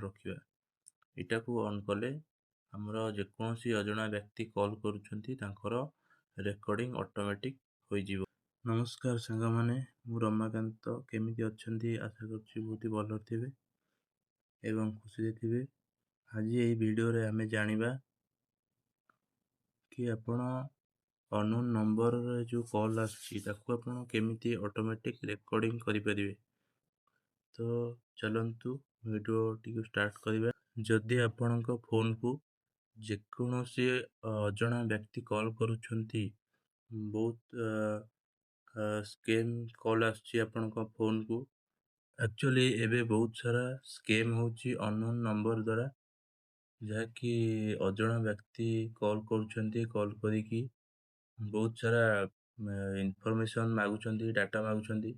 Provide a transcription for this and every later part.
ରଖିବା। ଏଟାକୁ ଅନ୍ କଲେ ଆମର ଯେକୌଣସି ଅଜଣା ବ୍ୟକ୍ତି କଲ୍ କରୁଛନ୍ତି ତାଙ୍କର ରେକର୍ଡ଼ିଂ ଅଟୋମେଟିକ୍ ହୋଇଯିବ। ନମସ୍କାର ସାଙ୍ଗମାନେ, ମୁଁ ରମାକାନ୍ତ। କେମିତି ଅଛନ୍ତି? ଆଶା କରୁଛି ବହୁତ ଭଲରେ ଥିବେ ଏବଂ ଖୁସିରେ ଥିବେ। ଆଜି ଏହି ଭିଡ଼ିଓରେ ଆମେ ଜାଣିବା କି ଆପଣ ଅନନୋନ୍ ନମ୍ବରରେ ଯେଉଁ କଲ୍ ଆସୁଛି ତାକୁ ଆପଣ କେମିତି ଅଟୋମେଟିକ୍ ରେକର୍ଡ଼ିଂ କରିପାରିବେ। ତ ଚାଲନ୍ତୁ ଭିଡ଼ିଓଟିକୁ ଷ୍ଟାର୍ଟ କରିବା। ଯଦି ଆପଣଙ୍କ ଫୋନ୍କୁ ଯେକୌଣସି ଅଜଣା ବ୍ୟକ୍ତି କଲ୍ କରୁଛନ୍ତି, ବହୁତ ସ୍କେମ୍ କଲ୍ ଆସୁଛି ଆପଣଙ୍କ ଫୋନ୍କୁ। ଆକ୍ଚୁଆଲି ଏବେ ବହୁତ ସାରା ସ୍କେମ୍ ହେଉଛି ଅନନୋନ୍ ନମ୍ବର ଦ୍ୱାରା, ଯାହାକି ଅଜଣା ବ୍ୟକ୍ତି କଲ୍ କରୁଛନ୍ତି। କଲ୍ କରିକି ବହୁତ ସାରା ଇନଫର୍ମେସନ୍ ମାଗୁଛନ୍ତି, ଡାଟା ମାଗୁଛନ୍ତି।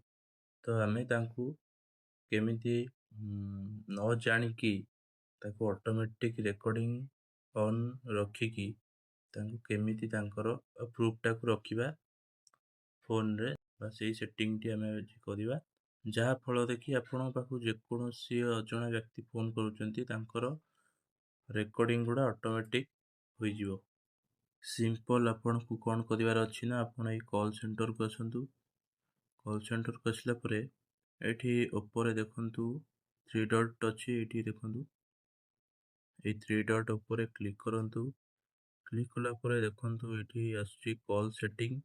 ତ ଆମେ ତାଙ୍କୁ କେମିତି ନ ଜାଣିକି ତାକୁ ଅଟୋମେଟିକ୍ ରେକର୍ଡ଼ିଂ ଅନ୍ ରଖିକି ତାଙ୍କୁ କେମିତି ତାଙ୍କର ପ୍ରୁଫ୍ଟାକୁ ରଖିବା ଫୋନ୍ରେ, ବା ସେଇ ସେଟିଂଟି ଆମେ କରିବା, ଯାହାଫଳରେ କି ଆପଣଙ୍କ ପାଖକୁ ଯେକୌଣସି ଅଜଣା ବ୍ୟକ୍ତି ଫୋନ୍ କରୁଛନ୍ତି ତାଙ୍କର ରେକର୍ଡ଼ିଂ ଗୁଡ଼ା ଅଟୋମେଟିକ୍ ହୋଇଯିବ। ସିମ୍ପଲ୍ ଆପଣଙ୍କୁ କ'ଣ କରିବାର ଅଛି ନା, ଆପଣ ଏଇ କଲ୍ ସେଣ୍ଟରକୁ ଆସନ୍ତୁ। କଲ୍ ସେଣ୍ଟରକୁ ଆସିଲା ପରେ ଏଇଠି ଉପରେ ଦେଖନ୍ତୁ 3 ଡଟ୍ ଅଛି, ଏଇଠି ଦେଖନ୍ତୁ ଏଇ 3 ଡଟ୍ ଉପରେ କ୍ଲିକ୍ କରନ୍ତୁ। କ୍ଲିକ୍ କଲା ପରେ ଦେଖନ୍ତୁ ଏଇଠି ଆସୁଛି କଲ୍ ସେଟିଂ।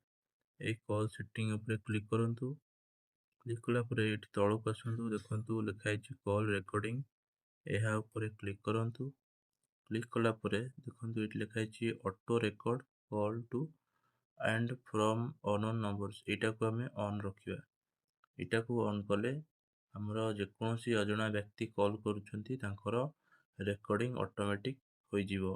ଏଇ କଲ୍ ସେଟିଂ ଉପରେ କ୍ଲିକ୍ କରନ୍ତୁ। କ୍ଲିକ୍ କଲା ପରେ ଏଇଠି ତଳକୁ ଆସନ୍ତୁ, ଦେଖନ୍ତୁ ଲେଖା ହେଇଛି କଲ୍ ରେକର୍ଡ଼ିଂ। ଏହା ଉପରେ କ୍ଲିକ୍ କରନ୍ତୁ। କ୍ଲିକ୍ କଲା ପରେ ଦେଖନ୍ତୁ ଏଇଠି ଲେଖା ହେଇଛି auto record call to and from unknown numbers. ଏଇଟାକୁ ଆମେ ଅନ୍ ରଖିବା। ଏଇଟାକୁ ଅନ୍ କଲେ ଆମର ଯେକୌଣସି ଅଜଣା ବ୍ୟକ୍ତି କଲ୍ କରୁଛନ୍ତି ତାଙ୍କର ରେକର୍ଡ଼ିଂ ଅଟୋମେଟିକ୍ ହୋଇଯିବ।